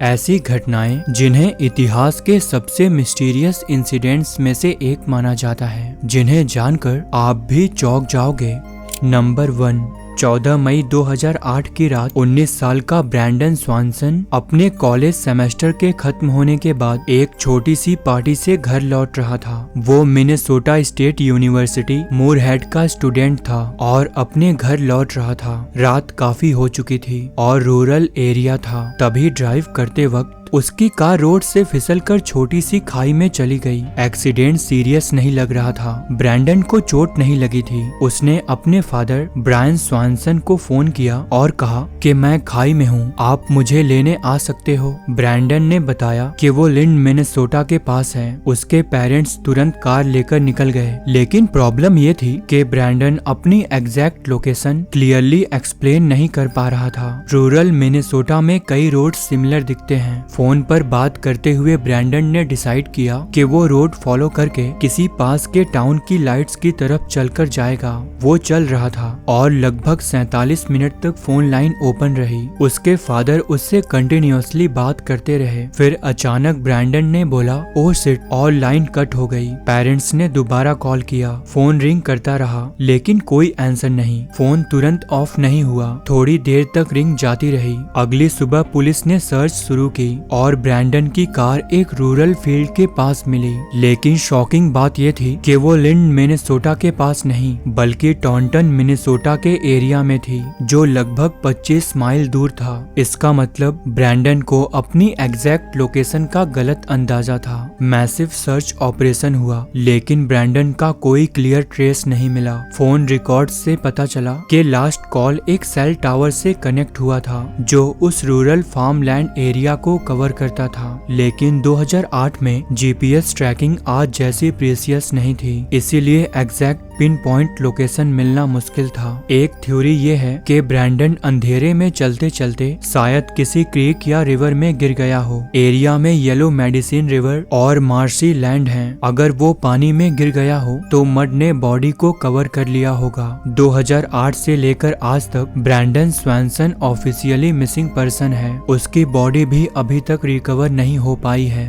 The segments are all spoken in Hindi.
ऐसी घटनाएं जिन्हें इतिहास के सबसे मिस्टीरियस इंसिडेंट्स में से एक माना जाता है, जिन्हें जानकर आप भी चौंक जाओगे। नंबर 1, 14 मई 2008 की रात 19 साल का ब्रैंडन स्वानसन अपने कॉलेज सेमेस्टर के खत्म होने के बाद एक छोटी सी पार्टी से घर लौट रहा था। वो मिनेसोटा स्टेट यूनिवर्सिटी मूरहेड का स्टूडेंट था और अपने घर लौट रहा था। रात काफी हो चुकी थी और रूरल एरिया था। तभी ड्राइव करते वक्त उसकी कार रोड से फिसलकर छोटी सी खाई में चली गई। एक्सीडेंट सीरियस नहीं लग रहा था। ब्रैंडन को चोट नहीं लगी थी। उसने अपने फादर ब्रायन स्वानसन को फोन किया और कहा कि मैं खाई में हूँ, आप मुझे लेने आ सकते हो। ब्रैंडन ने बताया कि वो लिंड मिनेसोटा के पास है। उसके पेरेंट्स तुरंत कार लेकर निकल गए, लेकिन प्रॉब्लम ये थी कि ब्रैंडन अपनी एग्जैक्ट लोकेशन क्लियरली एक्सप्लेन नहीं कर पा रहा था। रूरल मिनेसोटा में कई रोड सिमिलर दिखते हैं। फोन पर बात करते हुए ब्रैंडन ने डिसाइड किया कि वो रोड फॉलो करके किसी पास के टाउन की लाइट्स की तरफ चलकर जाएगा। वो चल रहा था और लगभग 47 मिनट तक फोन लाइन ओपन रही। उसके फादर उससे कंटिन्यूअसली बात करते रहे। फिर अचानक ब्रैंडन ने बोला, ओह शिट, और लाइन कट हो गई। पेरेंट्स ने दोबारा कॉल किया। फोन रिंग करता रहा, लेकिन कोई आंसर नहीं। फोन तुरंत ऑफ नहीं हुआ। थोड़ी देर तक रिंग जाती रही। अगली सुबह पुलिस ने सर्च शुरू की और ब्रैंडन की कार एक रूरल फील्ड के पास मिली। लेकिन शॉकिंग बात यह थी कि वो लिंड मिनेसोटा के पास नहीं, बल्कि टॉन्टन मिनेसोटा के एरिया में थी, जो लगभग 25 माइल दूर था। इसका मतलब ब्रैंडन को अपनी एग्जैक्ट लोकेशन का गलत अंदाजा था। मैसिव सर्च ऑपरेशन हुआ, लेकिन ब्रैंडन का कोई क्लियर ट्रेस नहीं मिला। फोन रिकॉर्ड से पता चला कि लास्ट कॉल एक सेल टावर से कनेक्ट हुआ था, जो उस रूरल फार्मलैंड एरिया को कवर करता था। लेकिन 2008 में जीपीएस ट्रैकिंग आज जैसी प्रीसियस नहीं थी, इसीलिए एग्जैक्ट पिन पॉइंट लोकेशन मिलना मुश्किल था। एक थ्योरी ये है कि ब्रैंडन अंधेरे में चलते चलते शायद किसी क्रीक या रिवर में गिर गया हो। एरिया में येलो मेडिसिन रिवर और मार्शी लैंड हैं। अगर वो पानी में गिर गया हो तो मड ने बॉडी को कवर कर लिया होगा। 2008 से लेकर आज तक Brandon Swanson officially missing person है। उसकी बॉडी भी अभी तक रिकवर नहीं हो पाई है।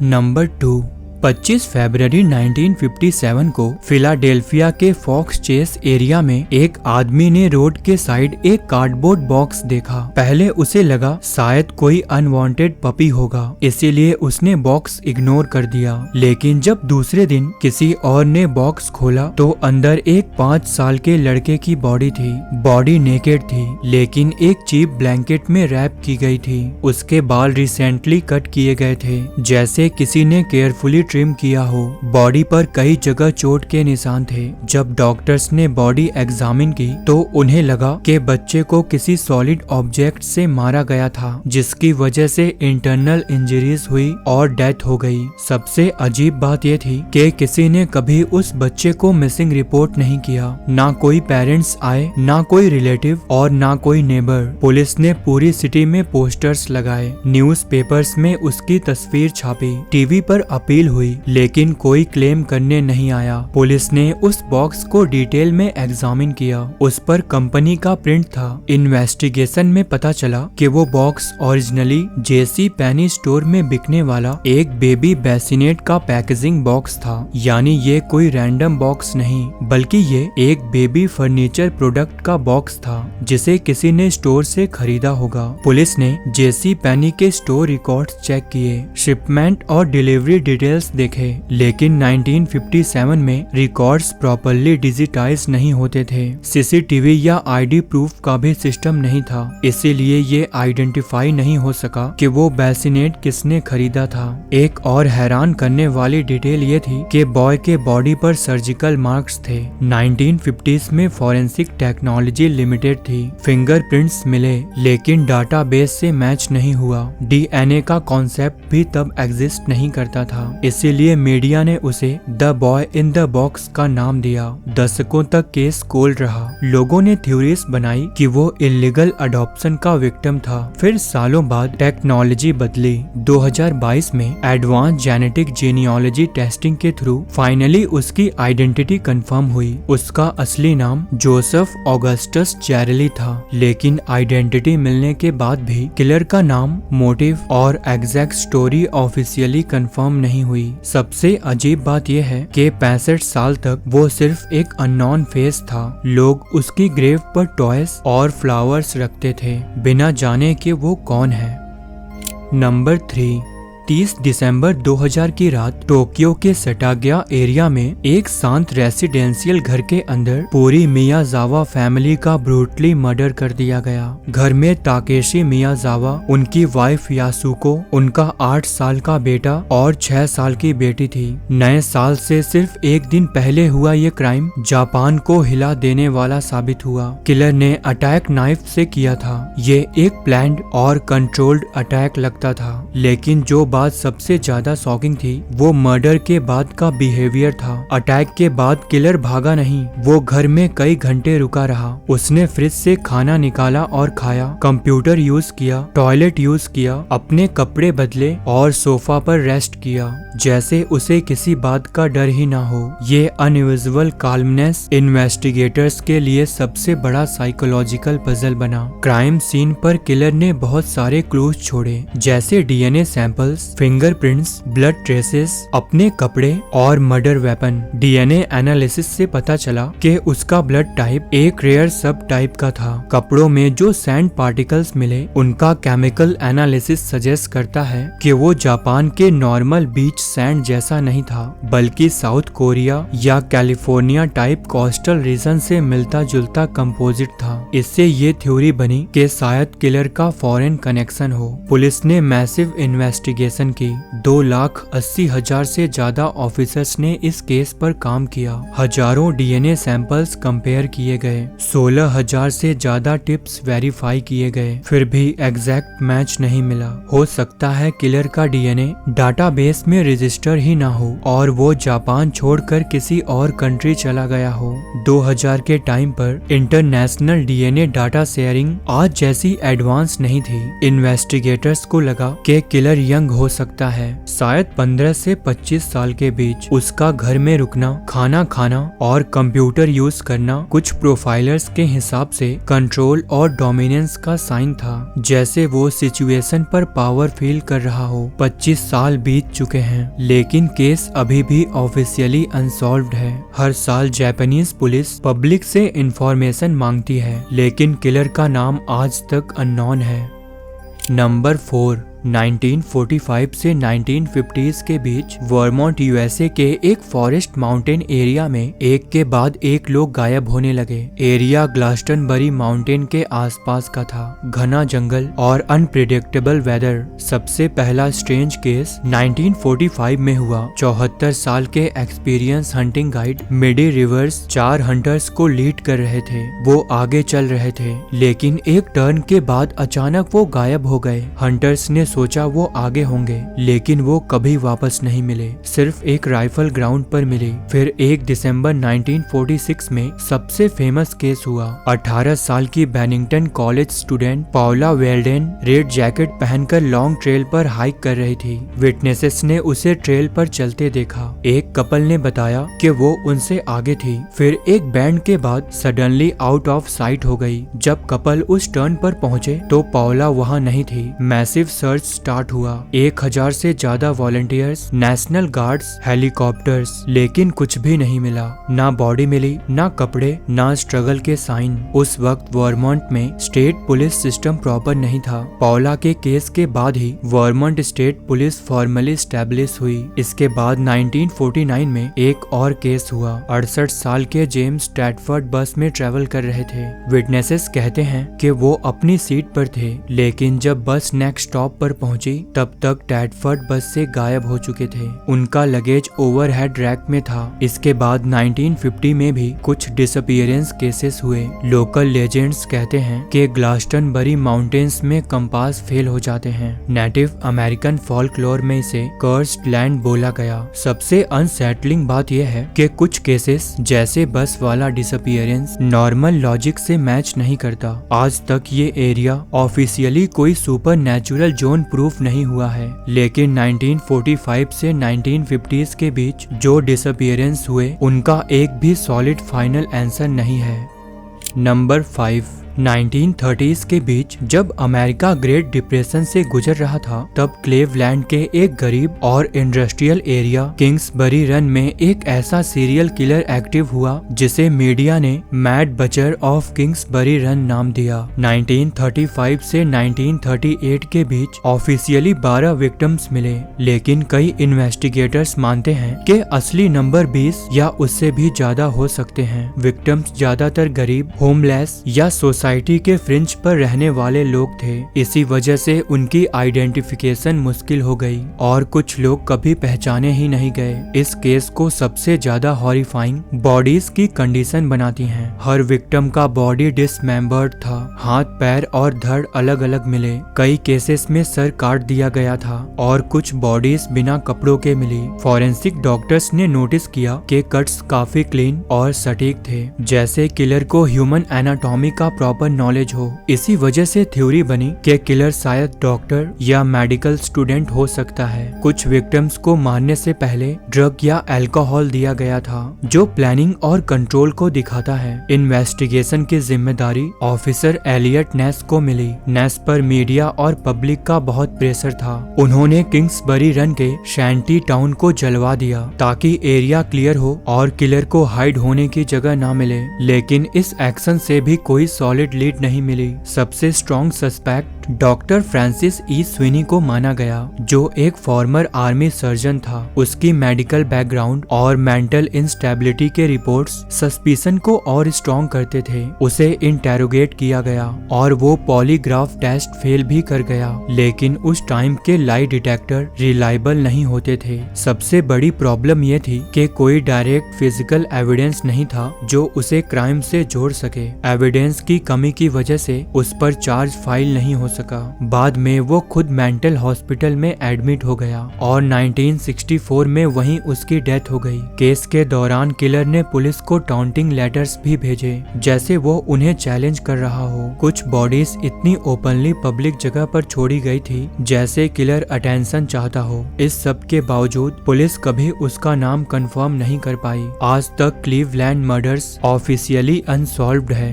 नंबर 2, 25 फरवरी 1957 को फिलाडेल्फिया के फॉक्स चेस एरिया में एक आदमी ने रोड के साइड एक कार्डबोर्ड बॉक्स देखा। पहले उसे लगा शायद कोई अनवांटेड पपी होगा, इसीलिए उसने बॉक्स इग्नोर कर दिया। लेकिन जब दूसरे दिन किसी और ने बॉक्स खोला तो अंदर एक 5 साल के लड़के की बॉडी थी। बॉडी नेकेड थी, लेकिन एक चीप ब्लैंकेट में रैप की गई थी। उसके बाल रिसेंटली कट किए गए थे, जैसे किसी ने केयरफुली ट्रिम किया हो। बॉडी पर कई जगह चोट के निशान थे। जब डॉक्टर्स ने बॉडी एग्जामिन की तो उन्हें लगा कि बच्चे को किसी सॉलिड ऑब्जेक्ट से मारा गया था, जिसकी वजह से इंटरनल इंजरीज हुई और डेथ हो गई। सबसे अजीब बात यह थी कि किसी ने कभी उस बच्चे को मिसिंग रिपोर्ट नहीं किया। ना कोई पेरेंट्स आए, ना कोई रिलेटिव और ना कोई नेबर। पुलिस ने पूरी सिटी में पोस्टर्स लगाए, न्यूज़पेपर्स में उसकी तस्वीर छापी, टीवी पर अपील हुई, लेकिन कोई क्लेम करने नहीं आया। पुलिस ने उस बॉक्स को डिटेल में एग्जामिन किया। उस पर कंपनी का प्रिंट था। इन्वेस्टिगेशन में पता चला कि वो बॉक्स ओरिजिनली जेसी पेनी स्टोर में बिकने वाला एक बेबी बेसिनेट का पैकेजिंग बॉक्स था। यानी ये कोई रैंडम बॉक्स नहीं, बल्कि ये एक बेबी फर्नीचर प्रोडक्ट का बॉक्स था, जिसे किसी ने स्टोर से खरीदा होगा। पुलिस ने जेसी पेनी के स्टोर रिकॉर्ड्स चेक किए, शिपमेंट और डिलीवरी डिटेल्स देखे, लेकिन 1957 में रिकॉर्ड्स प्रॉपर्ली डिजिटाइज नहीं होते थे। सीसीटीवी या आईडी प्रूफ का भी सिस्टम नहीं था, इसीलिए ये आइडेंटिफाई नहीं हो सका कि वो बेसिनेट किसने खरीदा था। एक और हैरान करने वाली डिटेल ये थी कि बॉय के बॉडी पर सर्जिकल मार्क्स थे। 1950s में फॉरेंसिक टेक्नोलॉजी लिमिटेड थी। फिंगरप्रिंट्स मिले, लेकिन डाटाबेस से मैच नहीं हुआ। डीएनए का कॉन्सेप्ट भी तब एग्जिस्ट नहीं करता था, इसीलिए मीडिया ने उसे the boy in the box का नाम दिया। दशकों तक केस कोल्ड रहा। लोगों ने थ्योरीज बनाई कि वो इलीगल अडॉप्शन का विक्टिम था। फिर सालों बाद टेक्नोलॉजी बदली। 2022 में एडवांस जेनेटिक जीनियोलॉजी टेस्टिंग के थ्रू फाइनली उसकी आइडेंटिटी कंफर्म हुई। उसका असली नाम जोसेफ ऑगस्टस जेरेली था, लेकिन आइडेंटिटी मिलने के बाद भी किलर का नाम, मोटिव और एग्जैक्ट स्टोरी ऑफिशियली कंफर्म नहीं हुई। सबसे अजीब बात यह है कि 65 साल तक वो सिर्फ एक अननोन फेस था। लोग उसकी ग्रेव पर टॉयज और फ्लावर्स रखते थे, बिना जाने कि वो कौन है। नंबर 3, 30 दिसंबर 2000 की रात टोक्यो के सटागिया एरिया में एक शांत रेसिडेंशियल घर के अंदर पूरी मियाजावा फैमिली का ब्रूटली मर्डर कर दिया गया। घर में ताकेशी मियाजावा, उनकी वाइफ यासुको, उनका 8 साल का बेटा और 6 साल की बेटी थी। नए साल से सिर्फ एक दिन पहले हुआ ये क्राइम जापान को हिला देने वाला साबित हुआ। किलर ने अटैक नाइफ से किया था। ये एक प्लान्ड और कंट्रोल्ड अटैक लगता था, लेकिन जो बात सबसे ज्यादा शॉकिंग थी वो मर्डर के बाद का बिहेवियर था। अटैक के बाद किलर भागा नहीं, वो घर में कई घंटे रुका रहा। उसने फ्रिज से खाना निकाला और खाया, कंप्यूटर यूज किया, टॉयलेट यूज किया, अपने कपड़े बदले और सोफा पर रेस्ट किया, जैसे उसे किसी बात का डर ही ना हो। ये अनयूजुअल काल्मनेस इन्वेस्टिगेटर्स के लिए सबसे बड़ा साइकोलॉजिकल पजल बना। क्राइम सीन पर किलर ने बहुत सारे क्लूज छोड़े, जैसे DNA samples, fingerprints, blood traces, अपने कपड़े और मर्डर वेपन। डीएनए एनालिसिस से पता चला कि उसका ब्लड टाइप एक रेयर सब टाइप का था। कपड़ों में जो सैंड पार्टिकल्स मिले, उनका केमिकल एनालिसिस सजेस्ट करता है कि वो जापान के नॉर्मल बीच सैंड जैसा नहीं था, बल्कि साउथ कोरिया या कैलिफोर्निया टाइप कोस्टल रीजन से मिलता जुलता कंपोजिट था। इससे ये थ्योरी बनी कि शायद किलर का फॉरेन कनेक्शन हो। पुलिस ने मैसिव इन्वेस्टिगेशन की। 2,80,000 से ज्यादा ऑफिसर्स ने इस केस पर काम किया। हजारों डीएनए सैंपल्स कंपेयर किए गए। 16,000 से ज्यादा टिप्स वेरीफाई किए गए, फिर भी एग्जैक्ट मैच नहीं मिला। हो सकता है किलर का डीएनए डाटाबेस में रजिस्टर ही ना हो और वो जापान छोड़कर किसी और कंट्री चला गया हो। 2000 के टाइम पर इंटरनेशनल डीएनए डाटा शेयरिंग आज जैसी एडवांस नहीं थी। इन्वेस्टिगेटर्स को लगा कि किलर यंग हो सकता है, शायद 15 से 25 साल के बीच। उसका घर में रुकना, खाना खाना और कंप्यूटर यूज करना कुछ प्रोफाइलर्स के हिसाब से कंट्रोल और डोमिनेंस का साइन था, जैसे वो सिचुएशन पर पावर फील कर रहा हो। 25 साल बीत चुके हैं, लेकिन केस अभी भी ऑफिशियली अनसॉल्व्ड है। हर साल जापानीज पुलिस पब्लिक से इंफॉर्मेशन मांगती है, लेकिन किलर का नाम आज तक अननोन है। नंबर 4, 1945 से 1950s के बीच वर्मोंट यूएसए के एक फॉरेस्ट माउंटेन एरिया में एक के बाद एक लोग गायब होने लगे। एरिया ग्लास्टनबरी माउंटेन के आसपास का था। घना जंगल और अनप्रिडिक्टेबल वेदर। सबसे पहला स्ट्रेंज केस 1945 में हुआ। 74 साल के एक्सपीरियंस हंटिंग गाइड मिडी रिवर्स 4 हंटर्स को लीड कर रहे थे। वो आगे चल रहे थे, लेकिन एक टर्न के बाद अचानक वो गायब हो गए। हंटर्स ने सोचा वो आगे होंगे, लेकिन वो कभी वापस नहीं मिले, सिर्फ एक राइफल ग्राउंड पर मिले। फिर 1 दिसंबर 1946 में सबसे फेमस केस हुआ। 18 साल की Bennington college student Paula Welden red jacket पहनकर लॉन्ग ट्रेल पर हाइक कर रही थी। विटनेसेस ने उसे ट्रेल पर चलते देखा। एक कपल ने बताया कि वो उनसे आगे थी, फिर एक बैंड के बाद सडनली आउट ऑफ साइट हो गई। जब कपल उस टर्न पर पहुंचे तो पाउला वहां नहीं थी। मैसिव सर्च स्टार्ट हुआ। 1000 से ज्यादा वॉलंटियर्स, नेशनल गार्ड्स, हेलीकॉप्टर्स, लेकिन कुछ भी नहीं मिला। ना बॉडी मिली, ना कपड़े, ना स्ट्रगल के साइन। उस वक्त वर्मोंट में स्टेट पुलिस सिस्टम प्रॉपर नहीं था। पाउला के केस के बाद ही Vermont state police formally establish हुई। इसके बाद 1949 में एक और केस हुआ। 68 साल के जेम्स स्टैटफोर्ड बस में ट्रेवल कर रहे थे। विटनेसेस कहते हैं कि वो अपनी सीट पर थे, लेकिन जब बस नेक्स्ट स्टॉप पर पर पहुंची तब तक टैडफर्ड बस से गायब हो चुके थे। उनका लगेज ओवरहेड रैक में था। इसके बाद 1950 में भी कुछ डिसअपीयरेंस केसेस हुए। लोकल लेजेंड्स कहते हैं कि ग्लास्टनबरी माउंटेन्स में कंपास फेल हो जाते हैं। नेटिव अमेरिकन फोल्कलोर में इसे कर्स्ड लैंड बोला गया। सबसे अनसेटलिंग बात यह है कि कुछ केसेस जैसे बस वाला डिसअपीयरेंस नॉर्मल लॉजिक से मैच नहीं करता। आज तक ये एरिया ऑफिशियली कोई सुपर नेचुरल जोन प्रूफ नहीं हुआ है, लेकिन 1945 से 1950s के बीच जो डिसअपीयरेंस हुए उनका एक भी सॉलिड फाइनल आंसर नहीं है। नंबर 5, 1930s के बीच जब अमेरिका ग्रेट डिप्रेशन से गुजर रहा था, तब क्लीवलैंड के एक गरीब और इंडस्ट्रियल एरिया किंग्सबरी रन में एक ऐसा सीरियल किलर एक्टिव हुआ जिसे मीडिया ने मैड बचर ऑफ किंग्सबरी रन नाम दिया। 1935 से 1938 के बीच ऑफिशियली 12 विक्टिम्स मिले, लेकिन कई इन्वेस्टिगेटर्स मानते हैं कि असली नंबर 20 या उससे भी ज्यादा हो सकते हैं। विक्टिम्स ज्यादातर गरीब, होमलेस या सोसाइटी के फ्रिंज पर रहने वाले लोग थे। इसी वजह से उनकी आइडेंटिफिकेशन मुश्किल हो गई और कुछ लोग कभी पहचाने ही नहीं गए। इस केस को सबसे ज्यादा हॉरिफाइंग बॉडीज की कंडीशन बनाती हैं। हर विक्टिम का बॉडी डिसमेंबर्ड था, हाथ, पैर और धड़ अलग अलग मिले। कई केसेस में सर काट दिया गया था और कुछ बॉडीज बिना कपड़ों के मिली। फॉरेंसिक डॉक्टर्स ने नोटिस किया कि कट्स काफी क्लीन और सटीक थे, जैसे किलर को ह्यूमन एनाटॉमी का प्रॉपर नॉलेज हो। इसी वजह से थ्योरी बनी कि किलर शायद डॉक्टर या मेडिकल स्टूडेंट हो सकता है। कुछ विक्टिम्स को मारने से पहले ड्रग या अल्कोहल दिया गया था, जो प्लानिंग और कंट्रोल को दिखाता है। इन्वेस्टिगेशन की जिम्मेदारी ऑफिसर एलियट नेस को मिली। नेस पर मीडिया और पब्लिक का बहुत प्रेशर था। उन्होंने किंग्सबरी रन के शैंटी टाउन को जलवा दिया ताकि एरिया क्लियर हो और किलर को हाइड होने की जगह ना मिले, लेकिन इस एक्शन से भी कोई सॉलिड लीड नहीं मिली। सबसे स्ट्रॉन्ग सस्पेक्ट डॉक्टर फ्रांसिस ई स्विनी को माना गया, जो एक फॉर्मर आर्मी सर्जन था। उसकी मेडिकल बैकग्राउंड और मेंटल इंस्टेबिलिटी के रिपोर्ट्स सस्पिशन को और स्ट्रॉन्ग करते थे। उसे इंटेरोगेट किया गया और वो पॉलीग्राफ टेस्ट फेल भी कर गया, लेकिन उस टाइम के लाई डिटेक्टर रिलायबल नहीं होते थे। सबसे बड़ी प्रॉब्लम ये थी कि कोई डायरेक्ट फिजिकल एविडेंस नहीं था जो उसे क्राइम से जोड़ सके। एविडेंस की कमी की वजह से उस पर चार्ज फाइल नहीं हो सका। बाद में वो खुद मेंटल हॉस्पिटल में एडमिट हो गया और 1964 में वहीं उसकी डेथ हो गई। केस के दौरान किलर ने पुलिस को टाउंटिंग लेटर्स भी भेजे, जैसे वो उन्हें चैलेंज कर रहा हो। कुछ बॉडीज इतनी ओपनली पब्लिक जगह पर छोड़ी गई थी जैसे किलर अटेंशन चाहता हो। इस सब के बावजूद पुलिस कभी उसका नाम कंफर्म नहीं कर पाई। आज तक क्लीवलैंड मर्डर्स ऑफिशियली अनसॉल्व्ड है।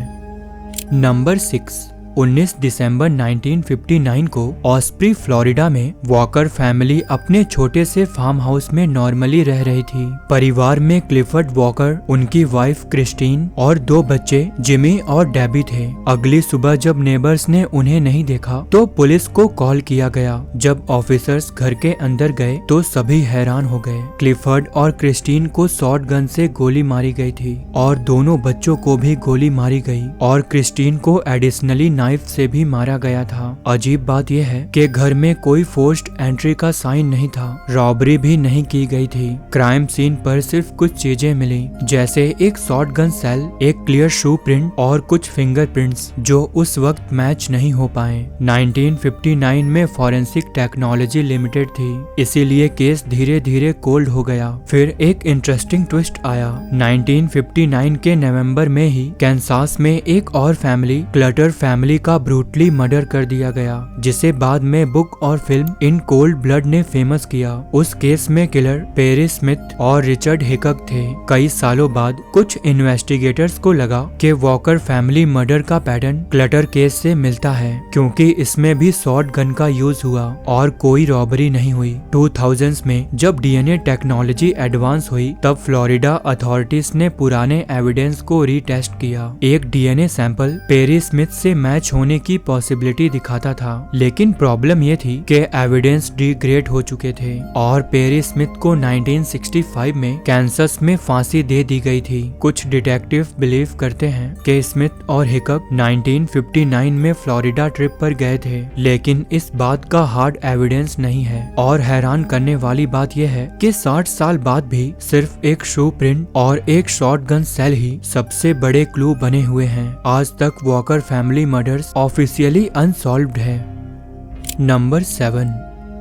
नंबर 6, 19 दिसंबर 1959 को ऑस्प्री, फ्लोरिडा में वॉकर फैमिली अपने छोटे से फार्म हाउस में नॉर्मली रह रही थी। परिवार में क्लिफर्ड वॉकर, उनकी वाइफ क्रिस्टीन और 2 बच्चे जिमी और डेबी थे। अगली सुबह जब नेबर्स ने उन्हें नहीं देखा तो पुलिस को कॉल किया गया। जब ऑफिसर्स घर के अंदर गए तो सभी हैरान हो गए। क्लिफर्ड और क्रिस्टीन को शॉट गन से गोली मारी गई थी और दोनों बच्चों को भी गोली मारी गई और क्रिस्टीन को एडिशनली नाइफ से भी मारा गया था। अजीब बात यह है कि घर में कोई फोर्स्ड एंट्री का साइन नहीं था, रॉबरी भी नहीं की गई थी। क्राइम सीन पर सिर्फ कुछ चीजें मिली, जैसे एक शॉटगन सेल, एक क्लियर शू प्रिंट और कुछ फिंगरप्रिंट्स जो उस वक्त मैच नहीं हो पाए। 1959 में फॉरेंसिक टेक्नोलॉजी लिमिटेड थी, इसीलिए केस धीरे धीरे कोल्ड हो गया। फिर एक इंटरेस्टिंग ट्विस्ट आया। 1959 के नवंबर में ही कैंसास में एक और फैमिली, क्लटर फैमिली का ब्रूटली मर्डर कर दिया गया, जिसे बाद में बुक और फिल्म इन कोल्ड ब्लड ने फेमस किया। उस केस में किलर पेरी स्मिथ और रिचर्ड हिकक थे। कई सालों बाद कुछ इन्वेस्टिगेटर्स को लगा कि वॉकर फैमिली मर्डर का पैटर्न क्लटर केस से मिलता है, क्योंकि इसमें भी शॉट गन का यूज हुआ और कोई रॉबरी नहीं हुई। 2000s में जब डीएनए टेक्नोलॉजी एडवांस हुई, तब फ्लोरिडा अथॉरिटीज ने पुराने एविडेंस को रीटेस्ट किया। एक डीएनए सैंपल पेरी स्मिथ से मैच मैच होने की पॉसिबिलिटी दिखाता था, लेकिन प्रॉब्लम ये थी कि एविडेंस डिग्रेड हो चुके थे और पेरी स्मिथ को 1965 में कैंसस में फांसी दे दी गई थी। कुछ डिटेक्टिव बिलीव करते हैं कि स्मिथ और हिकअप 1959 में फ्लोरिडा ट्रिप पर गए थे, लेकिन इस बात का हार्ड एविडेंस नहीं है। और हैरान करने वाली बात यह है कि 60 साल बाद भी सिर्फ एक शू प्रिंट और एक शॉटगन सेल ही सबसे बड़े क्लू बने हुए हैं। आज तक walker family murders officially unsolved है। नंबर 7,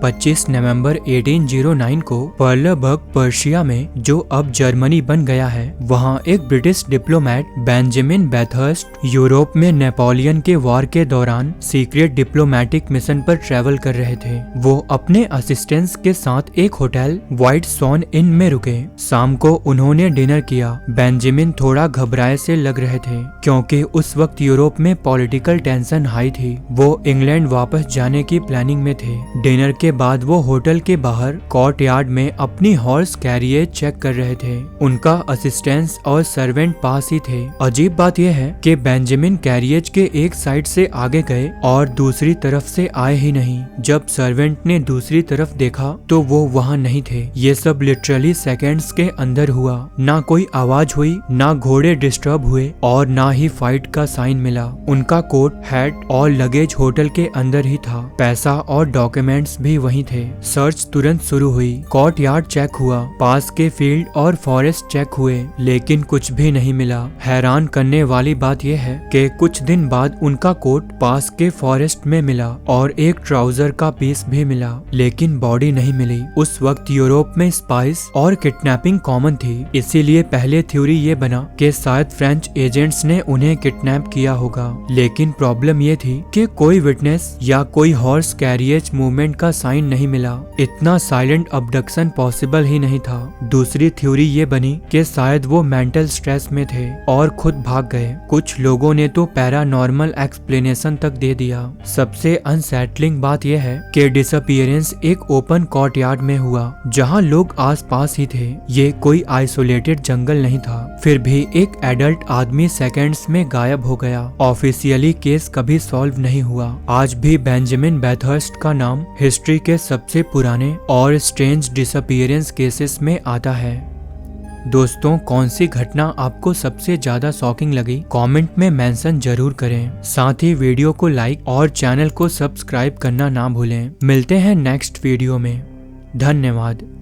25 नवंबर 1809 को पर्लबर्ग पर्शिया में, जो अब जर्मनी बन गया है, वहां एक ब्रिटिश डिप्लोमेट बेंजामिन बैथर्स्ट यूरोप में नेपोलियन के वॉर के दौरान सीक्रेट डिप्लोमेटिक मिशन पर ट्रेवल कर रहे थे। वो अपने असिस्टेंट्स के साथ एक होटल व्हाइट सॉन इन में रुके। शाम को उन्होंने डिनर किया। बेंजामिन थोड़ा घबराए से लग रहे थे क्योंकि उस वक्त यूरोप में पॉलिटिकल टेंशन हाई थी। वो इंग्लैंड वापस जाने की प्लानिंग में थे। डिनर के बाद वो होटल के बाहर कोर्ट यार्ड में अपनी हॉर्स कैरियज चेक कर रहे थे। उनका असिस्टेंट्स और सर्वेंट पास ही थे। अजीब बात यह है कि बेंजामिन कैरियज के एक साइड से आगे गए और दूसरी तरफ से आए ही नहीं। जब सर्वेंट ने दूसरी तरफ देखा तो वो वहाँ नहीं थे। ये सब लिटरली सेकेंड्स के अंदर हुआ। ना कोई आवाज हुई, ना घोड़े डिस्टर्ब हुए और ना ही फाइट का साइन मिला। उनका कोट, हैट और लगेज होटल के अंदर ही था। पैसा और डॉक्यूमेंट्स भी वहीं थे। सर्च तुरंत शुरू हुई। कोर्ट यार्ड चेक हुआ, पास के फील्ड और फॉरेस्ट चेक हुए, लेकिन कुछ भी नहीं मिला। हैरान करने वाली बात यह है कि कुछ दिन बाद उनका कोट पास के फॉरेस्ट में मिला और एक ट्राउजर का पीस भी मिला, लेकिन बॉडी नहीं मिली। उस वक्त यूरोप में स्पाइस और किडनैपिंग कॉमन थी, इसीलिए पहले थ्योरी ये बना कि शायद फ्रेंच एजेंट्स ने उन्हें किडनैप किया होगा। लेकिन प्रॉब्लम ये थी कि कोई विटनेस या कोई हॉर्स कैरियज मूवमेंट का साइन नहीं मिला। इतना साइलेंट अबडक्शन पॉसिबल ही नहीं था। दूसरी थ्योरी ये बनी कि शायद वो मेंटल स्ट्रेस में थे और खुद भाग गए। कुछ लोगों ने तो पैरानॉर्मल एक्सप्लेनेशन तक दे दिया। सबसे अनसेटलिंग बात यह है कि डिसअपीयरेंस एक ओपन कोर्टयार्ड में हुआ जहां लोग आसपास ही थे। ये कोई आइसोलेटेड जंगल नहीं था। फिर भी एक एडल्ट आदमी सेकेंड्स में गायब हो गया। ऑफिशियली केस कभी सॉल्व नहीं हुआ। आज भी बेंजामिन बैथर्स्ट का नाम हिस्ट्री के सबसे पुराने और स्ट्रेंज डिसअपीयरेंस केसेस में आता है। दोस्तों, कौन सी घटना आपको सबसे ज्यादा शॉकिंग लगी? कमेंट में मेंशन जरूर करें। साथ ही वीडियो को लाइक और चैनल को सब्सक्राइब करना ना भूलें। मिलते हैं नेक्स्ट वीडियो में। धन्यवाद।